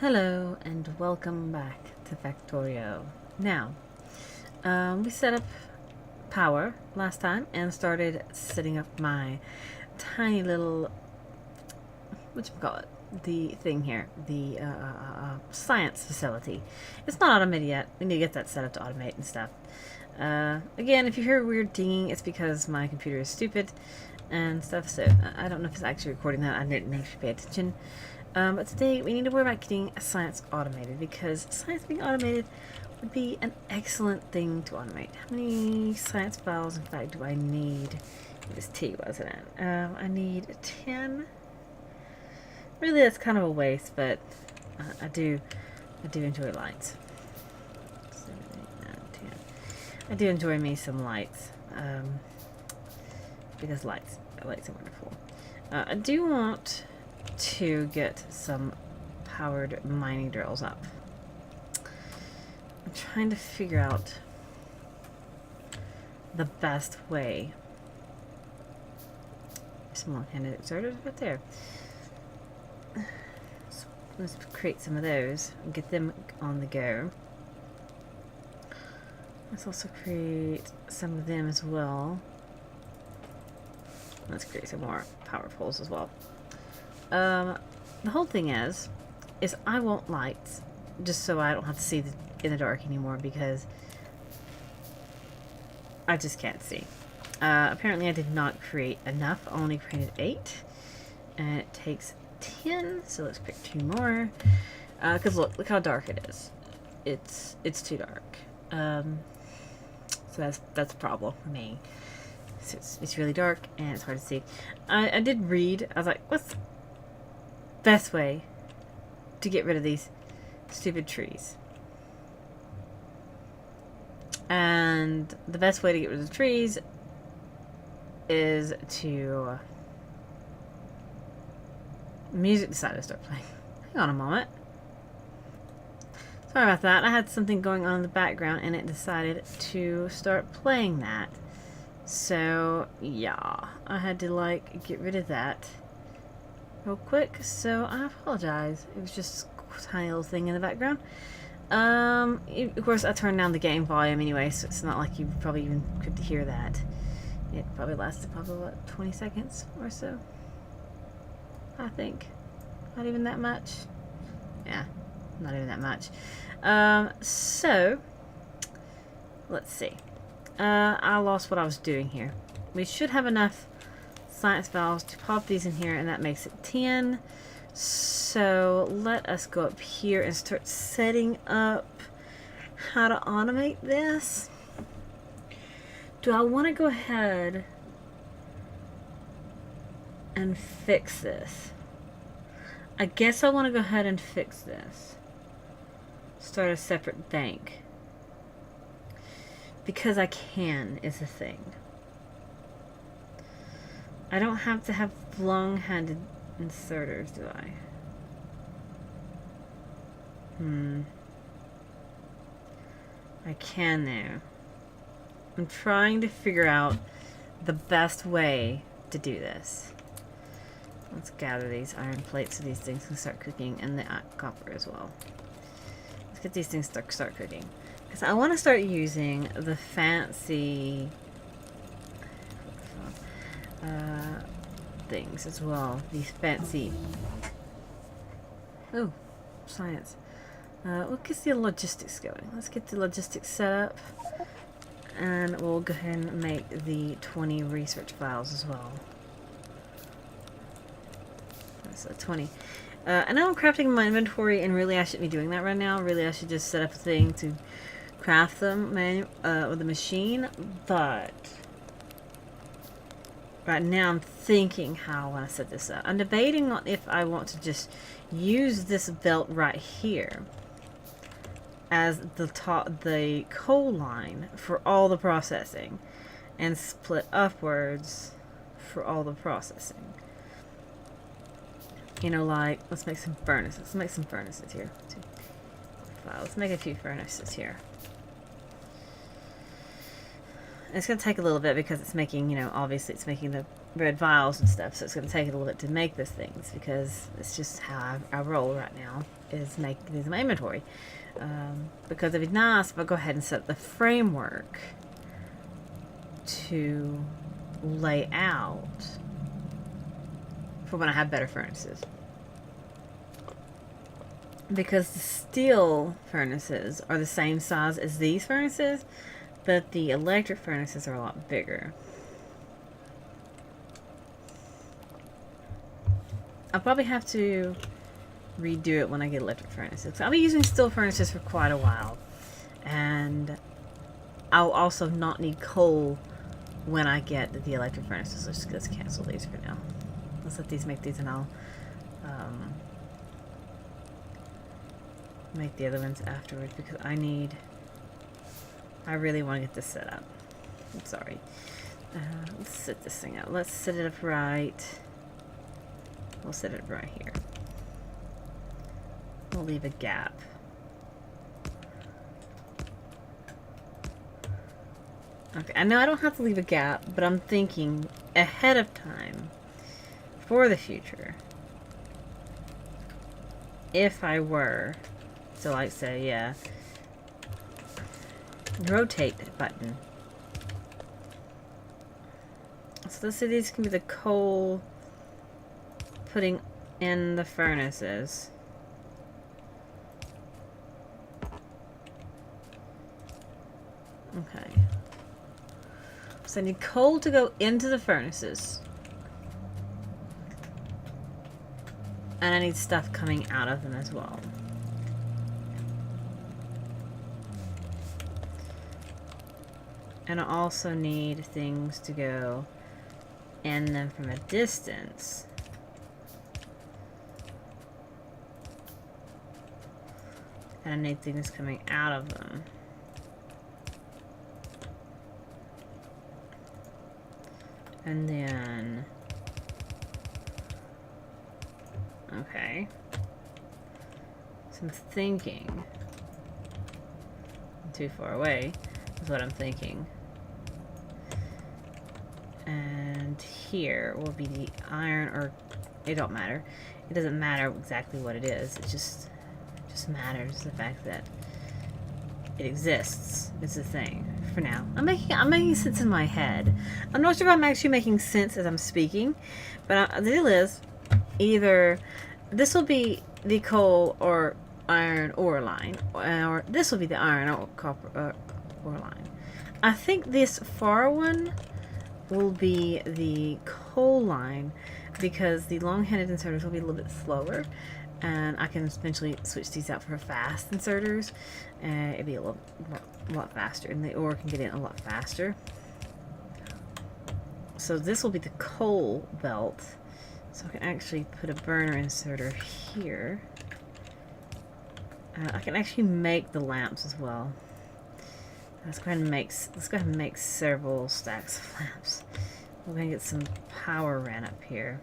Hello and welcome back to Factorio. Now, we set up power last time and started setting up my tiny little, the thing here, the science facility. It's not automated yet. We need to get that set up to automate and stuff. Again, if you hear weird dinging, it's because my computer is stupid and stuff, so I don't know if it's actually recording that. I didn't actually pay attention. But today we need to worry about getting science automated, because science being automated would be an excellent thing to automate. How many science files, in fact, do I need? It was T, wasn't it? I need 10. Really, that's kind of a waste, but I do enjoy lights. 7, 8, 9, 10. I do enjoy me some lights, because lights are wonderful. I do want to get some powered mining drills up. I'm trying to figure out the best way. Some long-handed exerters right there. So let's create some of those and get them on the go. Let's also create some of them as well. Let's create some more power poles as well. The whole thing is I want lights just so I don't have to see in the dark anymore, because I just can't see. Apparently I did not create enough. I only created 8 and it takes 10, so let's pick 2 more, because look how dark it is. It's too dark. So that's a problem for me. So it's really dark and it's hard to see. I did read. I was like, what's the best way to get rid of these stupid trees? And the best way to get rid of the trees is to... music decided to start playing. Hang on a moment. Sorry about that. I had something going on in the background and it decided to start playing that. So yeah, I had to get rid of that real quick, so I apologize. It was just a tiny little thing in the background. Of course I turned down the game volume anyway, so it's not like you probably even could hear that. It probably lasted what, 20 seconds or so, I think. Not even that much. Yeah, not even that much. So let's see. I lost what I was doing here. We should have enough science valves to pop these in here, and that makes it 10. So let us go up here and start setting up how to automate this. Do I want to go ahead and fix this? I guess I want to go ahead and fix this. Start a separate bank. Because I can is the thing. I don't have to have long-handed inserters, do I? I can now. I'm trying to figure out the best way to do this. Let's gather these iron plates so these things can start cooking, and the copper as well. Let's get these things start cooking. Because I want to start using the fancy things as well. These fancy... Oh, science. We'll get the logistics going. Let's get the logistics set up. And we'll go ahead and make the 20 research files as well. So 20. I know I'm crafting my inventory, and really I shouldn't be doing that right now. Really I should just set up a thing to craft them with the machine, but right now I'm thinking how I want to set this up. I'm debating on if I want to just use this belt right here as the coal line for all the processing, and split upwards for all the processing. You know, like, let's make some furnaces. Let's make some furnaces here. Let's make a few furnaces here. It's going to take a little bit because it's making, you know, obviously it's making the red vials and stuff, so it's going to take a little bit to make those things, because it's just how I roll right now, is make these in my inventory. Because it'd be nice if I go ahead and set the framework to lay out for when I have better furnaces. Because the steel furnaces are the same size as these furnaces, but the electric furnaces are a lot bigger. I'll probably have to redo it when I get electric furnaces. I'll be using steel furnaces for quite a while. And I'll also not need coal when I get the electric furnaces. Let's cancel these for now. Let's let these make these, and I'll make the other ones afterwards, because I really want to get this set up. I'm sorry. Let's set this thing up. Let's set it up right. We'll set it right here. We'll leave a gap. Okay, I know I don't have to leave a gap, but I'm thinking ahead of time for the future. If I were to, like, say, yeah, rotate button. So let's say these can be the coal putting in the furnaces. Okay. So I need coal to go into the furnaces. And I need stuff coming out of them as well. And I also need things to go in them from a distance. And I need things coming out of them. And then... okay. So I'm thinking... I'm too far away, is what I'm thinking. And here will be the iron, or... it don't matter. It doesn't matter exactly what it is. It just matters the fact that it exists. It's a thing. For now. I'm making sense in my head. I'm not sure if I'm actually making sense as I'm speaking, but the deal is, either this will be the coal or iron ore line, or this will be the iron or copper ore line. I think this far one will be the coal line, because the long-handed inserters will be a little bit slower, and I can eventually switch these out for fast inserters, and it'll be a lot faster, and the ore can get in a lot faster. So this will be the coal belt, so I can actually put a burner inserter here. I can actually make the lamps as well. Let's go ahead and make several stacks of lamps. We're gonna get some power ran up here.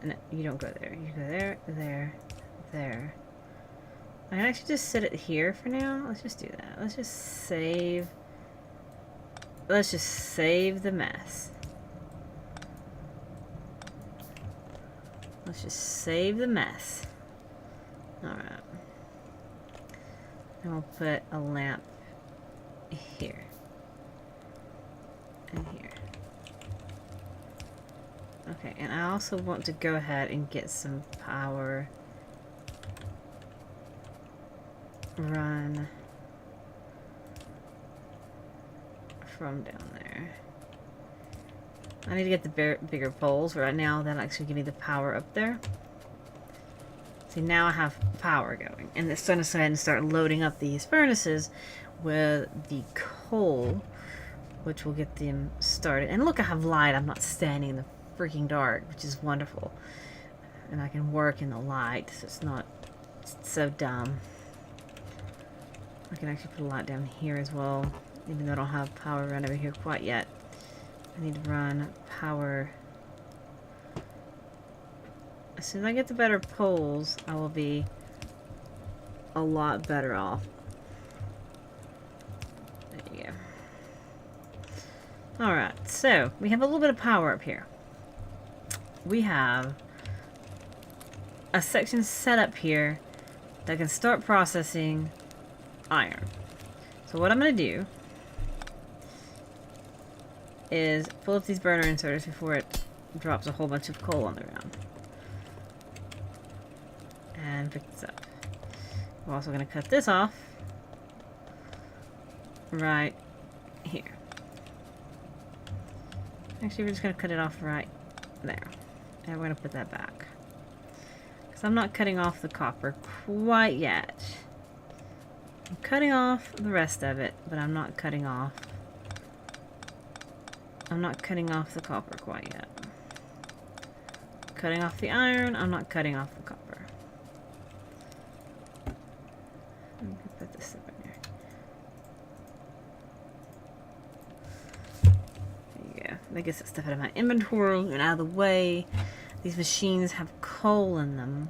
No, you don't go there. You go there, there, there. I can actually just set it here for now. Let's just do that. Let's just save the mess. Let's just save the mess. Alright. And we'll put a lamp here. And here. Okay, and I also want to go ahead and get some power run from down there. I need to get the bigger poles. Right now, that'll actually give me the power up there. See, now I have power going. And it's going to go ahead and start loading up these furnaces with the coal, which will get them started. And look, I have light. I'm not standing in the freaking dark, which is wonderful. And I can work in the light, so it's not so dumb. I can actually put a light down here as well, even though I don't have power run over here quite yet. I need to run power. As soon as I get the better poles, I will be a lot better off. Alright, so we have a little bit of power up here. We have a section set up here that can start processing iron. So what I'm going to do is pull up these burner inserters before it drops a whole bunch of coal on the ground. And pick this up. We're also going to cut this off right here. Actually, we're just going to cut it off right there. And we're going to put that back. Because I'm not cutting off the copper quite yet. I'm cutting off the rest of it, but I'm not cutting off the copper quite yet. Cutting off the iron, I'm not cutting off the copper. Let me put this up in here. There you go. That gets that stuff out of my inventory and out of the way. These machines have coal in them.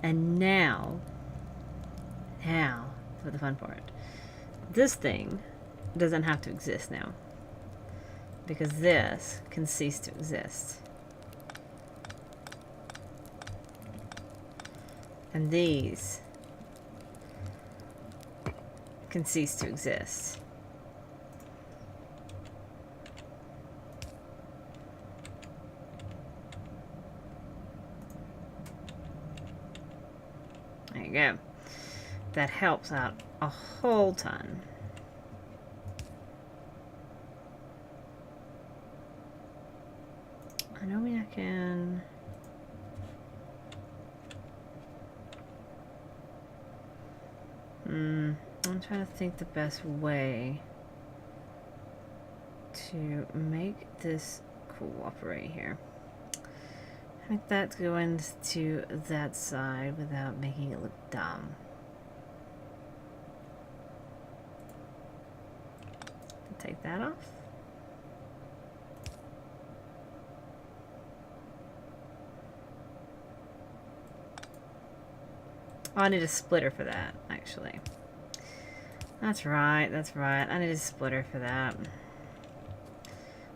And now for the fun part. This thing doesn't have to exist now. Because this can cease to exist. And these can cease to exist. There you go. That helps out a whole ton. I know I can... I'm trying to think the best way to make this cooperate here. I think that's going to that side without making it look dumb. Take that off. Oh, I need a splitter for that, actually. That's right, that's right. I need a splitter for that.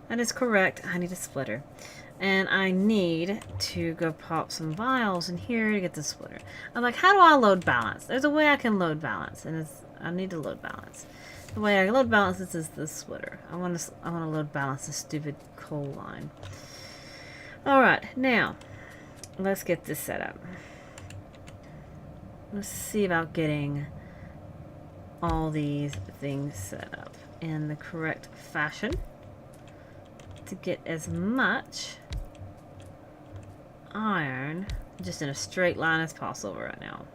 That is correct. I need a splitter. And I need to go pop some vials in here to get the splitter. I'm like, how do I load balance? There's a way I can load balance, and I need to load balance. The way I load balance this is the splitter. I want to load balance this stupid coal line. All right, now let's get this set up. Let's see about getting all these things set up in the correct fashion to get as much iron just in a straight line as possible right now.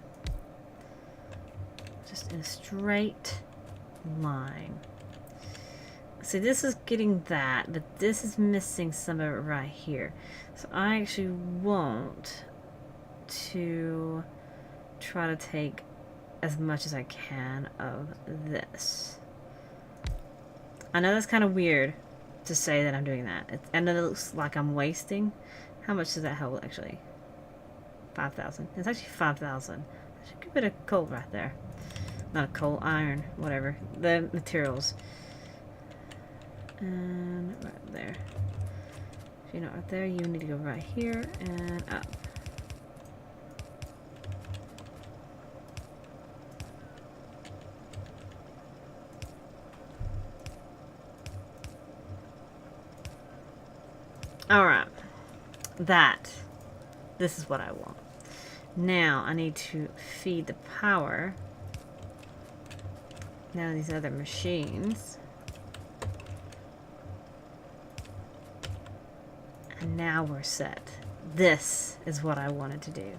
Just in a straight line. See, this is getting that, but this is missing some of it right here. So I actually want to try to take as much as I can of this. I know that's kind of weird to say that I'm doing that. And it looks like I'm wasting. How much does that hold actually? 5,000. It's actually 5,000. There's a good bit of coal right there. Not a coal, iron, whatever. The materials. And right there. If you're not right there, you need to go right here and up. Alright. This is what I want. Now I need to feed the power. Now these other machines. And now we're set. This is what I wanted to do.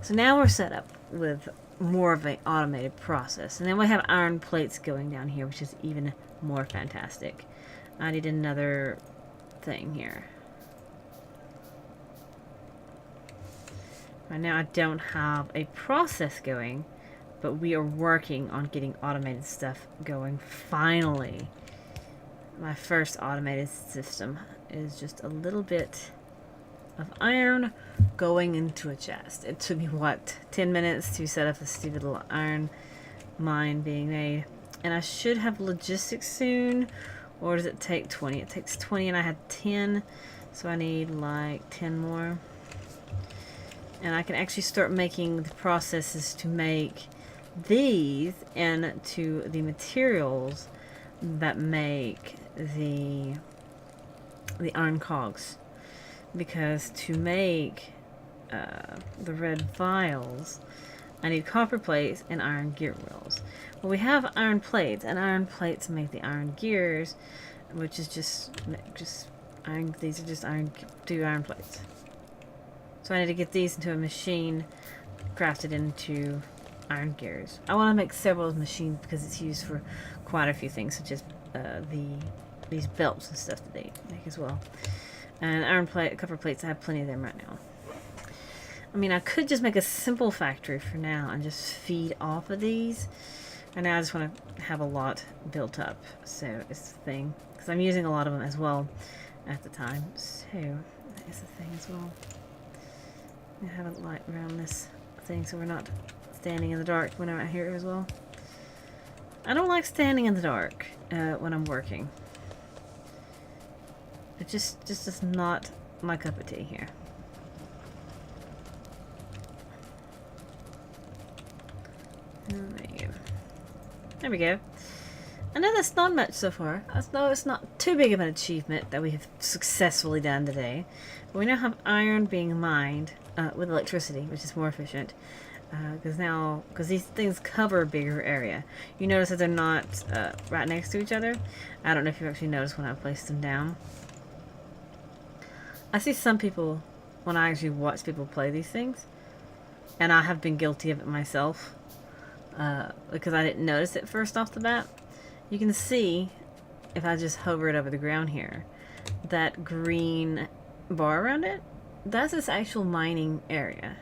So now we're set up with more of an automated process. And then we have iron plates going down here, which is even more fantastic. I need another thing here. Right now I don't have a process going, but we are working on getting automated stuff going. Finally, my first automated system is just a little bit of iron going into a chest. It took me, what, 10 minutes to set up a stupid little iron mine being made. And I should have logistics soon Or does it take 20? It takes 20 and I had 10. So I need like 10 more. And I can actually start making the processes to make these into the materials that make the iron cogs. Because to make the red vials, I need copper plates and iron gear wheels. Well, we have iron plates, and iron plates make the iron gears, which is just iron. These are just two iron plates. So I need to get these into a machine, crafted into iron gears. I want to make several machines because it's used for quite a few things, such as these belts and stuff that they make as well. And iron plate, copper plates, I have plenty of them right now. I mean, I could just make a simple factory for now and just feed off of these. And now I just want to have a lot built up. So it's the thing. Because I'm using a lot of them as well at the time. So that is the thing as well. I have a light around this thing so we're not standing in the dark when I'm out here as well. I don't like standing in the dark when I'm working. It just is not my cup of tea here. There we go. I know that's not much so far. I know it's not too big of an achievement that we have successfully done today. But we now have iron being mined with electricity, which is more efficient. Because these things cover a bigger area. You notice that they're not right next to each other. I don't know if you actually noticed when I placed them down. I see some people, when I actually watch people play these things, and I have been guilty of it myself, because I didn't notice it first off the bat. You can see, if I just hover it over the ground here, that green bar around it, that's its actual mining area.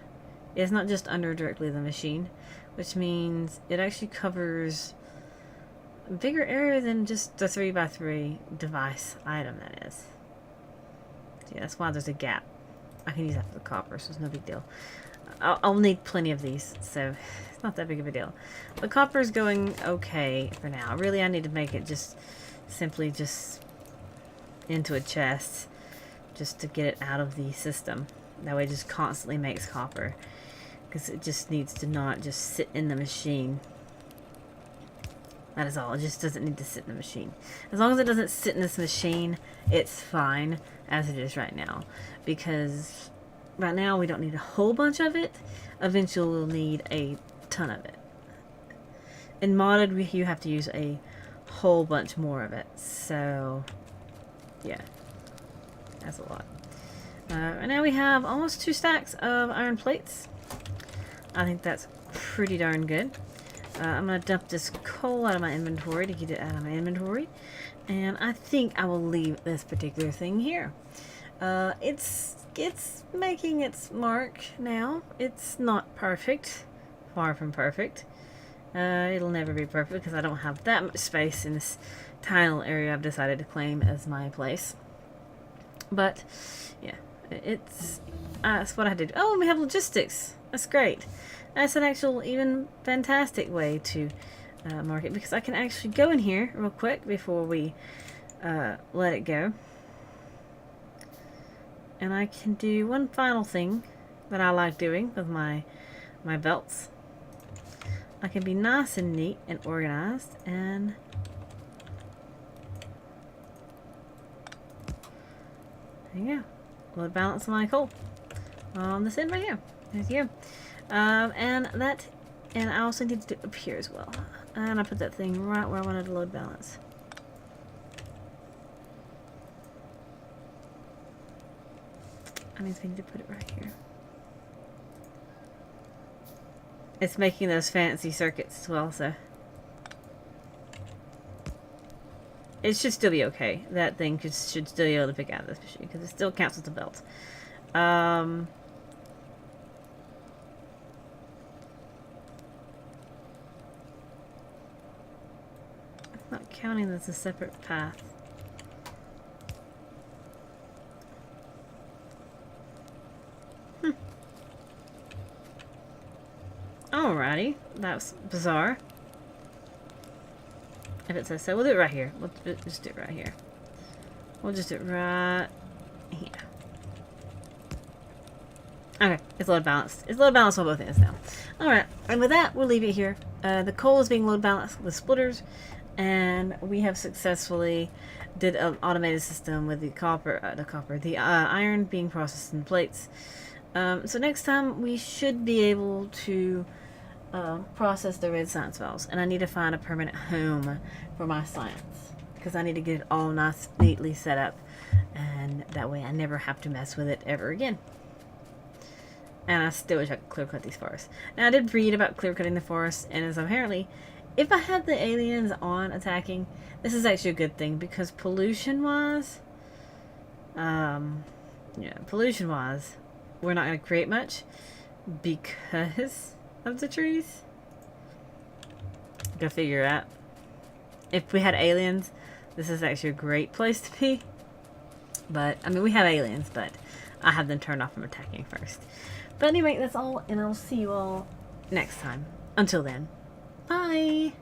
It's not just under directly the machine, which means it actually covers a bigger area than just the 3x3 device item that is. Yeah, that's why there's a gap. I can use that for the copper, so it's no big deal. I'll need plenty of these, so it's not that big of a deal. The copper is going okay for now. Really, I need to make it just simply just into a chest, just to get it out of the system. That way it just constantly makes copper, because it just needs to not just sit in the machine. That is all. It just doesn't need to sit in the machine. As long as it doesn't sit in this machine, it's fine as it is right now. Because right now we don't need a whole bunch of it. Eventually we'll need a ton of it. In modded, you have to use a whole bunch more of it. So, yeah. That's a lot. Right now we have almost 2 stacks of iron plates. I think that's pretty darn good. I'm going to dump this coal out of my inventory to get it out of my inventory. And I think I will leave this particular thing here. It's making its mark now. It's not perfect. Far from perfect. It'll never be perfect because I don't have that much space in this tiny little area I've decided to claim as my place. But, yeah. That's what I did. Oh, and we have logistics. That's great. That's an actual, even fantastic way to mark it, because I can actually go in here real quick before we let it go. And I can do one final thing that I like doing with my belts. I can be nice and neat and organized, and there you go. Load balance my coal on this end right here. There you go. And I also need to do it up here as well. And I put that thing right where I wanted to load balance. I need to put it right here. It's making those fancy circuits as well, so it should still be okay. That thing should still be able to pick out of this machine because it still counts as the belt. Not counting that's a separate path. Alrighty, that was bizarre. If it says so. We'll do it right here. We'll just do it right here. We'll just do it right here. Okay, it's load balanced. It's load balanced on both ends now. Alright, and with that, we'll leave it here. The coal is being load balanced with splitters, and we have successfully did an automated system with the iron being processed in plates. So next time we should be able to process the red science valves, and I need to find a permanent home for my science because I need to get it all nice, neatly set up, and that way I never have to mess with it ever again. And I still wish I could clear cut these forests. Now I did read about clear cutting the forests, and as apparently, if I had the aliens on attacking, this is actually a good thing because pollution-wise, pollution-wise, we're not going to create much because of the trees. Gotta figure out. If we had aliens, this is actually a great place to be. But, I mean, we have aliens, but I have them turned off from attacking first. But anyway, that's all, and I'll see you all next time. Until then, bye!